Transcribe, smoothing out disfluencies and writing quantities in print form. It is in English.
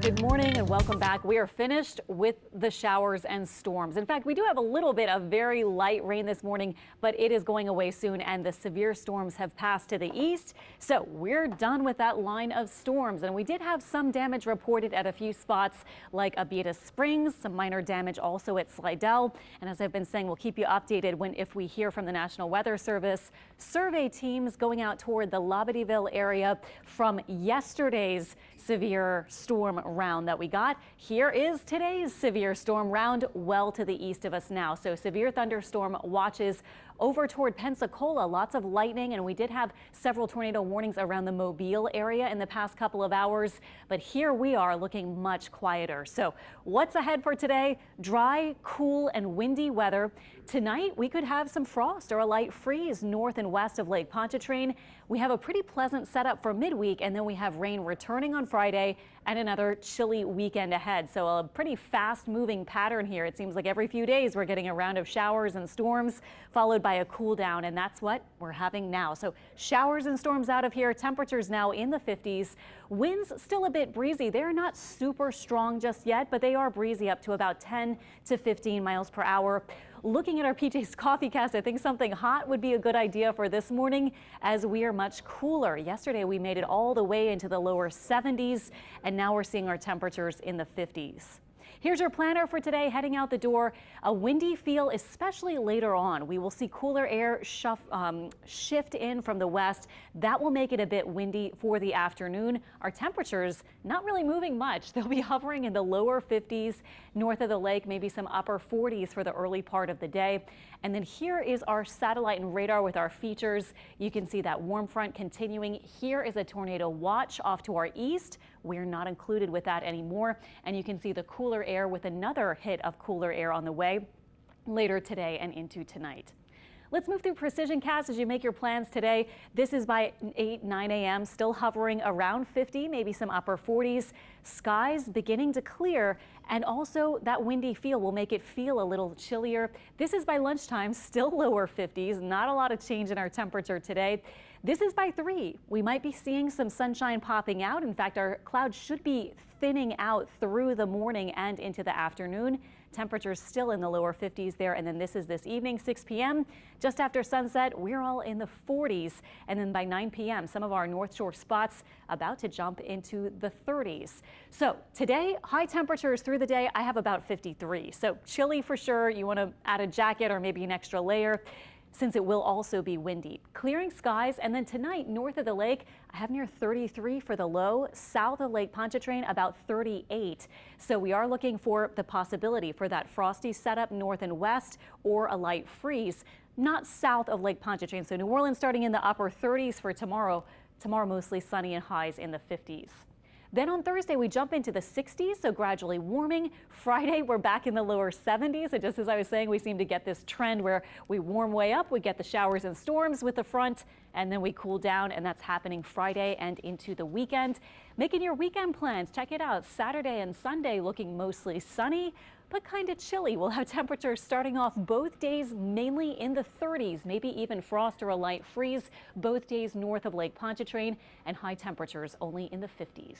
Good morning and welcome back. We are finished with the showers and storms. In fact, we do have a little bit of very light rain this morning, but it is going away soon and the severe storms have passed to the east. So we're done with that line of storms. And we did have some damage reported at a few spots like Abita Springs, some minor damage also at Slidell. And as I've been saying, we'll keep you updated if we hear from the National Weather Service. Survey teams going out toward the Labadeville area from yesterday's severe storm round that we got. Here is today's severe storm round well to the east of us now. So severe thunderstorm watches over toward Pensacola, lots of lightning, and we did have several tornado warnings around the Mobile area in the past couple of hours. But here we are looking much quieter. So what's ahead for today? Dry, cool, and windy weather. Tonight we could have some frost or a light freeze north and west of Lake Pontchartrain. We have a pretty pleasant setup for midweek, and then we have rain returning on Friday and another chilly weekend ahead. So a pretty fast moving pattern here. It seems like every few days we're getting a round of showers and storms followed by a cool down, and that's what we're having now. So showers and storms out of here. Temperatures now in the 50s. Winds still a bit breezy. They're not super strong just yet, but they are breezy up to about 10 to 15 miles per hour. Looking at our PJ's Coffee Cast, I think something hot would be a good idea for this morning as we are much cooler. Yesterday we made it all the way into the lower 70s, and now we're seeing our temperatures in the 50s. Here's your planner for today. Heading out the door, a windy feel, especially later on. We will see cooler air shift in from the west. That will make it a bit windy for the afternoon. Our temperatures not really moving much. They'll be hovering in the lower 50s north of the lake, maybe some upper 40s for the early part of the day. And then here is our satellite and radar with our features. You can see that warm front continuing. Here is a tornado watch off to our east. We're not included with that anymore. And you can see the cooler air with another hit of cooler air on the way later today and into tonight. Let's move through Precision Cast as you make your plans today. This is by 9 a.m. still hovering around 50, maybe some upper 40s. Skies beginning to clear, and also that windy feel will make it feel a little chillier. This is by lunchtime, still lower 50s. Not a lot of change in our temperature today. This is by 3. We might be seeing some sunshine popping out. In fact, our clouds should be thinning out through the morning and into the afternoon. Temperatures still in the lower 50s there. And then this is this evening, 6 p.m. Just after sunset, we're all in the 40s. And then by 9 p.m., some of our North Shore spots about to jump into the 30s. So today, high temperatures through the day. I have about 53. So chilly for sure. You want to add a jacket or maybe an extra layer, since it will also be windy. Clearing skies, and then tonight north of the lake, I have near 33 for the low. South of Lake Pontchartrain, about 38. So we are looking for the possibility for that frosty setup north and west, or a light freeze, not south of Lake Pontchartrain. So New Orleans starting in the upper 30s for tomorrow. Tomorrow mostly sunny and highs in the 50s. Then on Thursday, we jump into the 60s, so gradually warming. Friday, we're back in the lower 70s. And just as I was saying, we seem to get this trend where we warm way up, we get the showers and storms with the front, and then we cool down, and that's happening Friday and into the weekend. Making your weekend plans, check it out. Saturday and Sunday looking mostly sunny, but kind of chilly. We'll have temperatures starting off both days mainly in the 30s, maybe even frost or a light freeze, both days north of Lake Pontchartrain, and high temperatures only in the 50s.